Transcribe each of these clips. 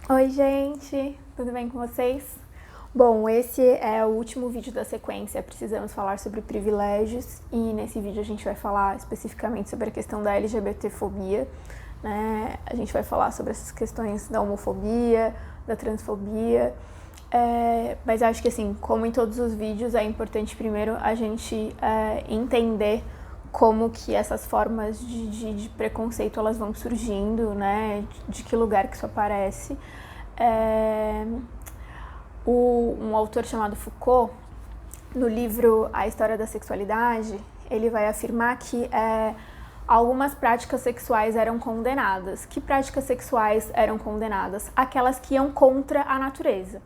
Oi, gente, tudo bem com vocês? Bom, esse é o último vídeo da sequência Precisamos Falar sobre Privilégios, e nesse vídeo a gente vai falar especificamente sobre a questão da LGBTfobia, né? A gente vai falar sobre essas questões da homofobia, da transfobia, mas acho que assim, como em todos os vídeos, é importante primeiro a gente entender como que essas formas de preconceito elas vão surgindo, né? De que lugar que isso aparece. Um autor chamado Foucault, no livro A História da Sexualidade, ele vai afirmar que algumas práticas sexuais eram condenadas. Que práticas sexuais eram condenadas? Aquelas que iam contra a natureza.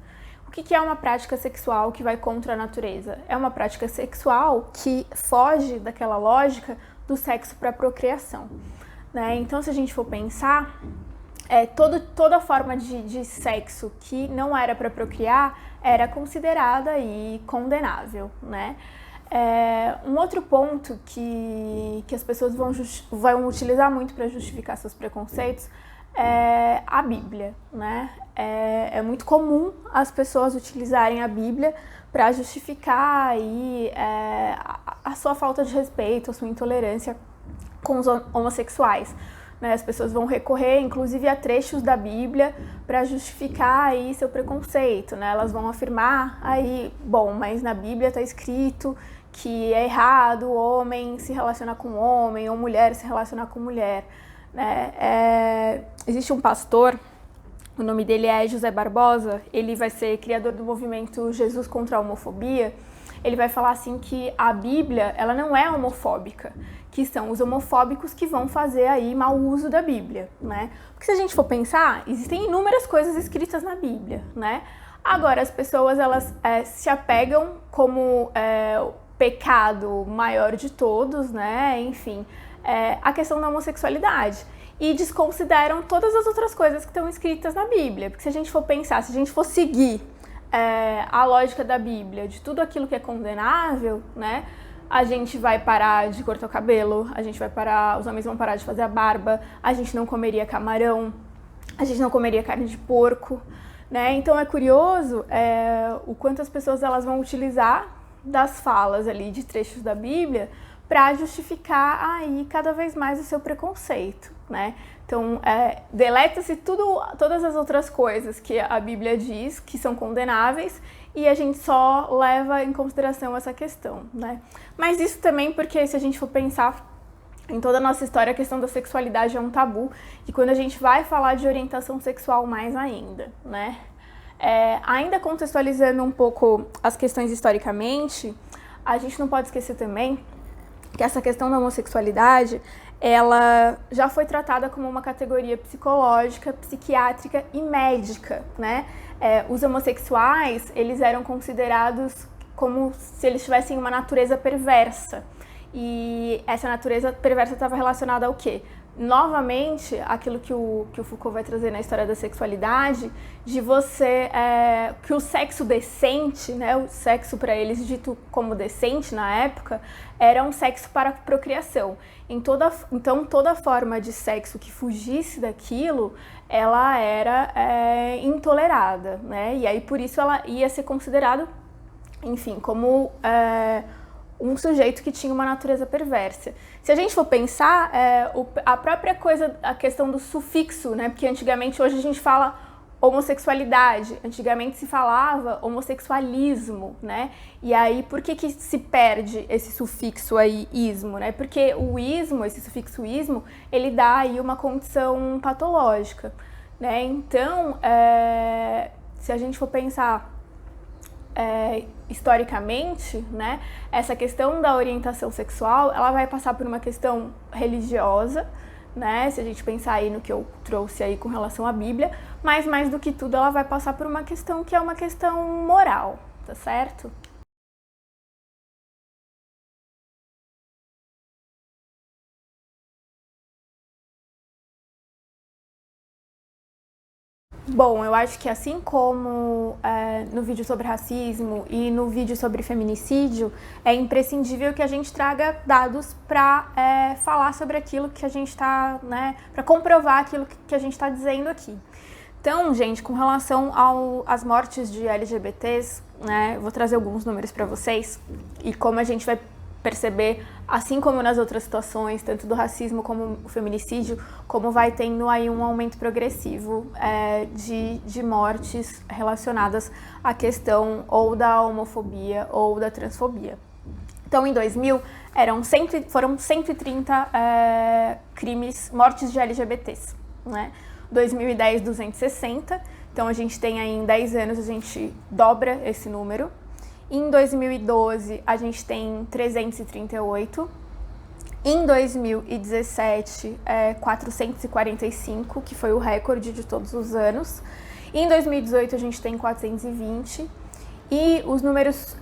O que é uma prática sexual que vai contra a natureza? É uma prática sexual que foge daquela lógica do sexo para a procriação, né? Então, se a gente for pensar, toda forma de sexo que não era para procriar era considerada e condenável, né? Um outro ponto que as pessoas vão utilizar muito para justificar seus preconceitos é a Bíblia, né? É muito comum as pessoas utilizarem a Bíblia para justificar aí, a sua falta de respeito, a sua intolerância com os homossexuais. Né? As pessoas vão recorrer, inclusive, a trechos da Bíblia para justificar aí seu preconceito, né? Elas vão afirmar aí, bom, mas na Bíblia está escrito que é errado homem se relacionar com homem ou mulher se relacionar com mulher, né? Existe um pastor, o nome dele é José Barbosa, ele vai ser criador do movimento Jesus contra a Homofobia. Ele vai falar assim que a Bíblia, ela não é homofóbica, que são os homofóbicos que vão fazer aí mau uso da Bíblia, né? Porque se a gente for pensar, existem inúmeras coisas escritas na Bíblia, né? Agora, as pessoas, elas se apegam como o pecado maior de todos, né? Enfim, a questão da homossexualidade. E desconsideram todas as outras coisas que estão escritas na Bíblia. Porque se a gente for pensar, se a gente for seguir a lógica da Bíblia, de tudo aquilo que é condenável, né? A gente vai parar de cortar o cabelo, os homens vão parar de fazer a barba, a gente não comeria camarão, a gente não comeria carne de porco, né? Então é curioso o quanto as pessoas elas vão utilizar das falas ali de trechos da Bíblia para justificar aí cada vez mais o seu preconceito, né? Então, deleta-se todas as outras coisas que a Bíblia diz que são condenáveis e a gente só leva em consideração essa questão, né? Mas isso também porque, se a gente for pensar em toda a nossa história, a questão da sexualidade é um tabu, e quando a gente vai falar de orientação sexual, mais ainda, né? Ainda contextualizando um pouco as questões historicamente, a gente não pode esquecer também que essa questão da homossexualidade, ela já foi tratada como uma categoria psicológica, psiquiátrica e médica, né? Os homossexuais, eles eram considerados como se eles tivessem uma natureza perversa. E essa natureza perversa estava relacionada ao quê? Novamente, aquilo que o Foucault vai trazer na história da sexualidade, de que o sexo decente, né, o sexo para eles dito como decente na época, era um sexo para procriação. Então, toda forma de sexo que fugisse daquilo, ela era intolerada, né? E aí, por isso, ela ia ser considerada, enfim, como um sujeito que tinha uma natureza perversa. Se a gente for pensar, a própria coisa, a questão do sufixo, né? Porque antigamente, hoje a gente fala homossexualidade, antigamente se falava homossexualismo, né? E aí, por que se perde esse sufixo aí, ismo, né? Porque o ismo, esse sufixo ismo, ele dá aí uma condição patológica, né? Então, se a gente for pensar historicamente, né, essa questão da orientação sexual, ela vai passar por uma questão religiosa, né, se a gente pensar aí no que eu trouxe aí com relação à Bíblia, mas mais do que tudo ela vai passar por uma questão que é uma questão moral, tá certo? Bom, eu acho que assim como no vídeo sobre racismo e no vídeo sobre feminicídio, é imprescindível que a gente traga dados para falar sobre aquilo que a gente está, né, para comprovar aquilo que a gente está dizendo aqui. Então, gente, com relação às mortes de LGBTs, né, eu vou trazer alguns números para vocês e como a gente vai perceber, assim como nas outras situações, tanto do racismo como o feminicídio, como vai tendo aí um aumento progressivo de mortes relacionadas à questão ou da homofobia ou da transfobia. Então, em 2000, foram 130 mortes de LGBTs, né? 2010, 260. Então, a gente tem aí em 10 anos, a gente dobra esse número. Em 2012, a gente tem 338. Em 2017, 445, que foi o recorde de todos os anos. Em 2018, a gente tem 420. E os números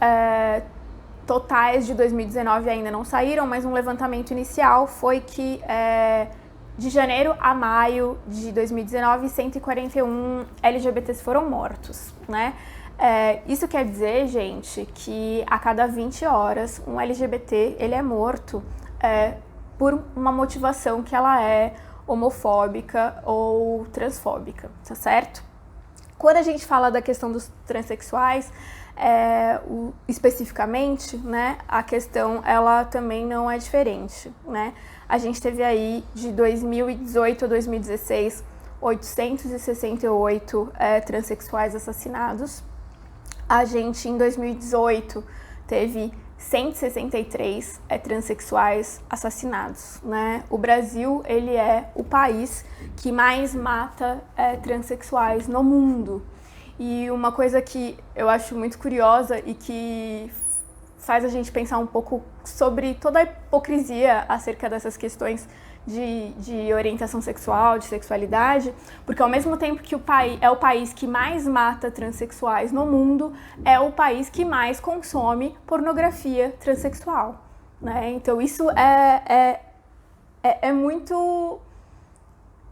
totais de 2019 ainda não saíram, mas um levantamento inicial foi que de janeiro a maio de 2019, 141 LGBTs foram mortos, né? Isso quer dizer, gente, que a cada 20 horas um LGBT ele é morto por uma motivação que ela é homofóbica ou transfóbica, tá certo? Quando a gente fala da questão dos transexuais, especificamente, né, a questão ela também não é diferente, né? A gente teve aí de 2018 a 2016 868 transexuais assassinados. A gente em 2018 teve 163 transexuais assassinados, né? O Brasil, ele é o país que mais mata transexuais no mundo. E uma coisa que eu acho muito curiosa e que faz a gente pensar um pouco sobre toda a hipocrisia acerca dessas questões de orientação sexual, de sexualidade, porque ao mesmo tempo que é o país que mais mata transexuais no mundo, é o país que mais consome pornografia transexual, né? Então isso é muito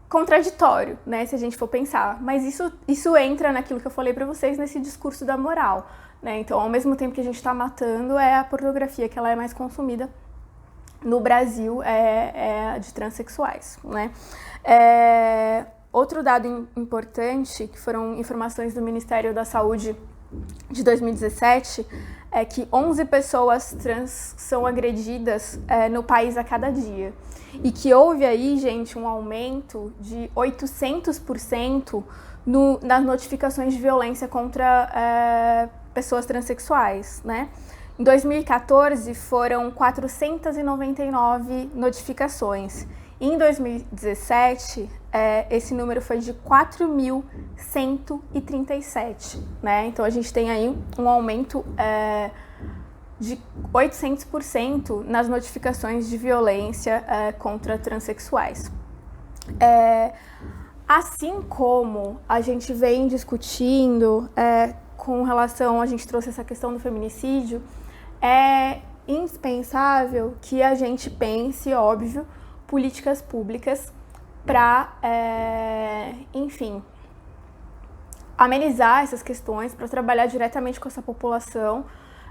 contraditório, né, se a gente for pensar, mas isso entra naquilo que eu falei para vocês, nesse discurso da moral, né? Então, ao mesmo tempo que a gente está matando, a pornografia que ela é mais consumida no Brasil é a de transexuais, né? Outro dado importante, que foram informações do Ministério da Saúde de 2017, é que 11 pessoas trans são agredidas no país a cada dia. E que houve aí, gente, um aumento de 800% nas notificações de violência contra pessoas transexuais, né? Em 2014, foram 499 notificações. Em 2017, esse número foi de 4.137, né? Então, a gente tem aí um aumento de 800% nas notificações de violência contra transexuais. Assim como a gente vem discutindo com relação, a gente trouxe essa questão do feminicídio, é indispensável que a gente pense, óbvio, políticas públicas para, enfim, amenizar essas questões, para trabalhar diretamente com essa população.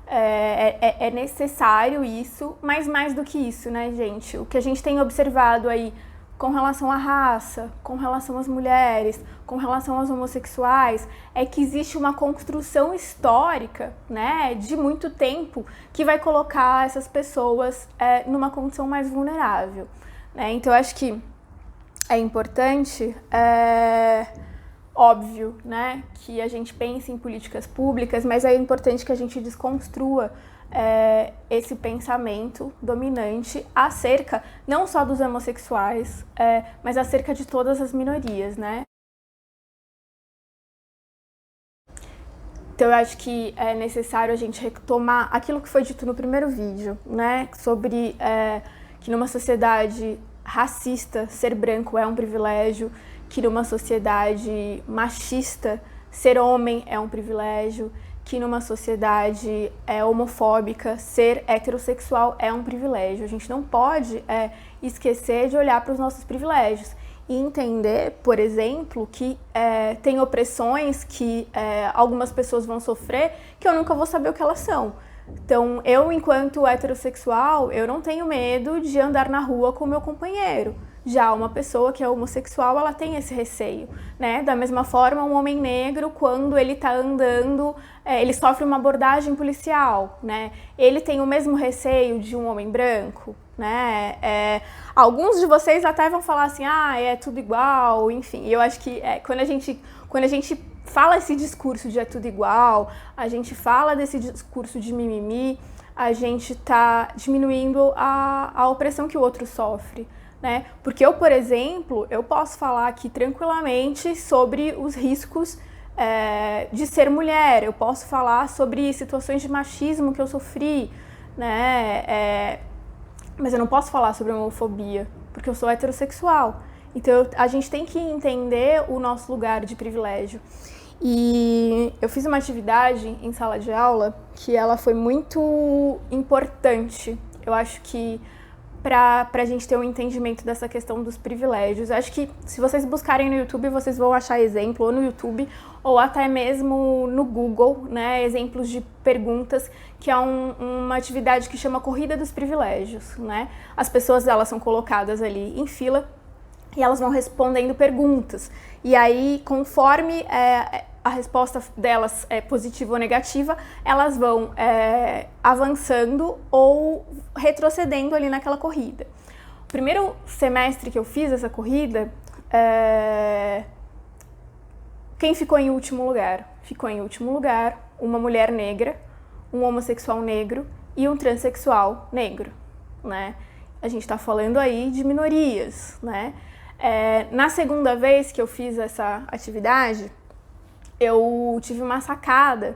É necessário isso, mas mais do que isso, né, gente? O que a gente tem observado aí com relação à raça, com relação às mulheres, com relação aos homossexuais, é que existe uma construção histórica, né, de muito tempo, que vai colocar essas pessoas numa condição mais vulnerável, né? Então, eu acho que é importante, óbvio, né, que a gente pense em políticas públicas, mas é importante que a gente desconstrua esse pensamento dominante acerca não só dos homossexuais, mas acerca de todas as minorias, né? Então eu acho que é necessário a gente retomar aquilo que foi dito no primeiro vídeo, né? Sobre que numa sociedade racista ser branco é um privilégio, que numa sociedade machista ser homem é um privilégio, que numa sociedade homofóbica ser heterossexual é um privilégio. A gente não pode esquecer de olhar para os nossos privilégios e entender, por exemplo, que tem opressões que algumas pessoas vão sofrer que eu nunca vou saber o que elas são. Então, eu, enquanto heterossexual, eu não tenho medo de andar na rua com o meu companheiro. Já uma pessoa que é homossexual, ela tem esse receio, né? Da mesma forma, um homem negro, quando ele tá andando, ele sofre uma abordagem policial, né? Ele tem o mesmo receio de um homem branco, né? Alguns de vocês até vão falar assim, é tudo igual, enfim. E eu acho que quando a gente fala esse discurso de é tudo igual, a gente fala desse discurso de mimimi, a gente tá diminuindo a opressão que o outro sofre. Né? Porque eu, por exemplo, eu posso falar aqui tranquilamente sobre os riscos de ser mulher, eu posso falar sobre situações de machismo que eu sofri, né? Mas eu não posso falar sobre homofobia, porque eu sou heterossexual. Então a gente tem que entender o nosso lugar de privilégio. E eu fiz uma atividade em sala de aula que ela foi muito importante. Eu acho que para a gente ter um entendimento dessa questão dos privilégios. Acho que se vocês buscarem no YouTube, vocês vão achar exemplo, ou no YouTube, ou até mesmo no Google, né, exemplos de perguntas, que é uma atividade que chama Corrida dos Privilégios, né? As pessoas, elas são colocadas ali em fila e elas vão respondendo perguntas. E aí, conforme a resposta delas é positiva ou negativa, elas vão avançando ou retrocedendo ali naquela corrida. O primeiro semestre que eu fiz essa corrida, quem ficou em último lugar? Ficou em último lugar uma mulher negra, um homossexual negro e um transexual negro, né? A gente está falando aí de minorias, né? Na segunda vez que eu fiz essa atividade, eu tive uma sacada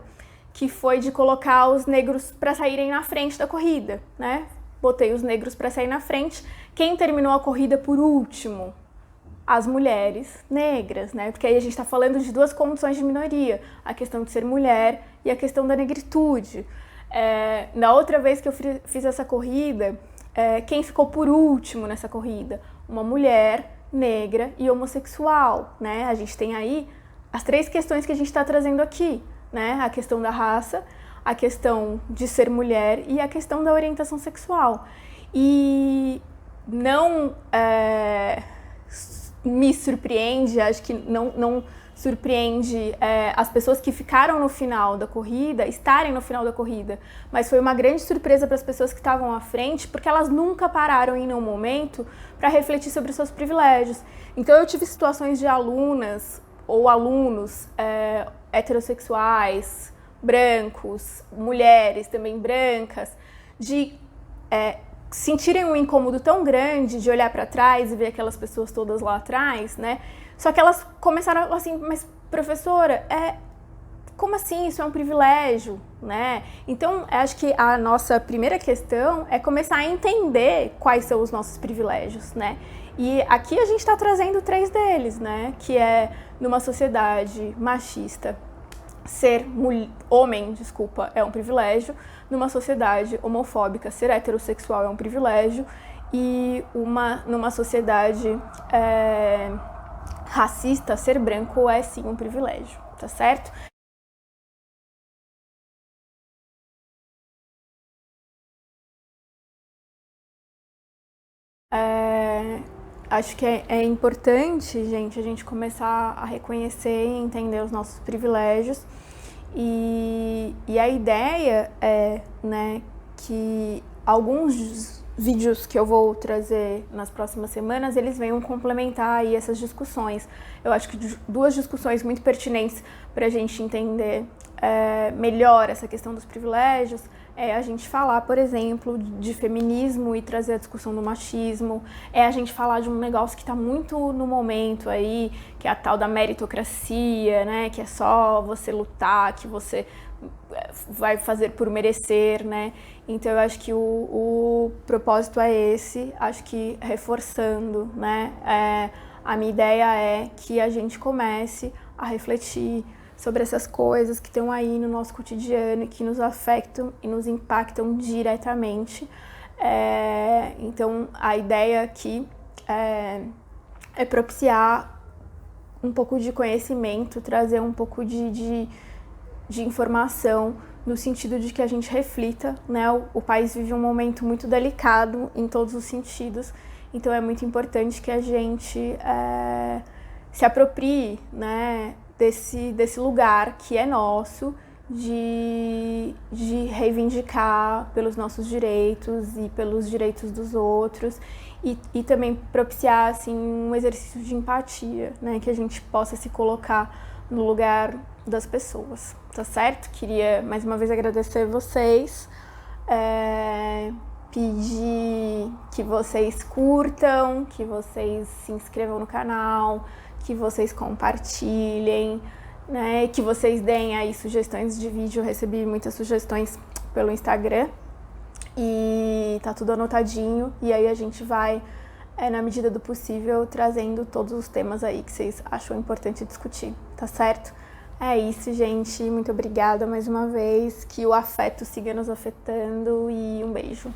que foi de colocar os negros para saírem na frente da corrida, né? Botei os negros para sair na frente. Quem terminou a corrida por último? As mulheres negras, né? Porque aí a gente está falando de duas condições de minoria, a questão de ser mulher e a questão da negritude. Na outra vez que eu fiz essa corrida, quem ficou por último nessa corrida? Uma mulher negra e homossexual, né? A gente tem aí as três questões que a gente está trazendo aqui, né? A questão da raça, a questão de ser mulher e a questão da orientação sexual. E não me surpreende, acho que não surpreende as pessoas que ficaram no final da corrida, estarem no final da corrida, mas foi uma grande surpresa para as pessoas que estavam à frente, porque elas nunca pararam em nenhum momento para refletir sobre os seus privilégios. Então eu tive situações de alunas ou alunos heterossexuais, brancos, mulheres também brancas, de sentirem um incômodo tão grande de olhar para trás e ver aquelas pessoas todas lá atrás, né? Só que elas começaram assim, mas professora, como assim? Isso é um privilégio, né? Então, acho que a nossa primeira questão é começar a entender quais são os nossos privilégios, né? E aqui a gente está trazendo 3 deles, né? Que é, numa sociedade machista, ser homem, é um privilégio. Numa sociedade homofóbica, ser heterossexual é um privilégio. E numa sociedade racista, ser branco é sim um privilégio, tá certo? Acho que é importante, gente, a gente começar a reconhecer e entender os nossos privilégios. E a ideia é, né, que alguns vídeos que eu vou trazer nas próximas semanas, eles venham complementar aí essas discussões. Eu acho que 2 discussões muito pertinentes para a gente entender melhor essa questão dos privilégios é a gente falar, por exemplo, de feminismo e trazer a discussão do machismo, é a gente falar de um negócio que está muito no momento aí, que é a tal da meritocracia, né, que é só você lutar, que você vai fazer por merecer, né? Então eu acho que o propósito é esse, acho que reforçando, né? A minha ideia é que a gente comece a refletir sobre essas coisas que estão aí no nosso cotidiano, que nos afetam e nos impactam diretamente. Então a ideia aqui é propiciar um pouco de conhecimento, trazer um pouco de informação, no sentido de que a gente reflita, né? O país vive um momento muito delicado em todos os sentidos, Então é muito importante que a gente se aproprie, né, desse lugar que é nosso, de reivindicar pelos nossos direitos e pelos direitos dos outros e também propiciar assim, um exercício de empatia, né, que a gente possa se colocar no lugar das pessoas, tá certo? Queria mais uma vez agradecer vocês, pedir que vocês curtam, que vocês se inscrevam no canal, que vocês compartilhem, né, que vocês deem aí sugestões de vídeo. Eu recebi muitas sugestões pelo Instagram e tá tudo anotadinho, e aí a gente vai, na medida do possível, trazendo todos os temas aí que vocês acham importante discutir, tá certo? É isso, gente, muito obrigada mais uma vez, que o afeto siga nos afetando e um beijo.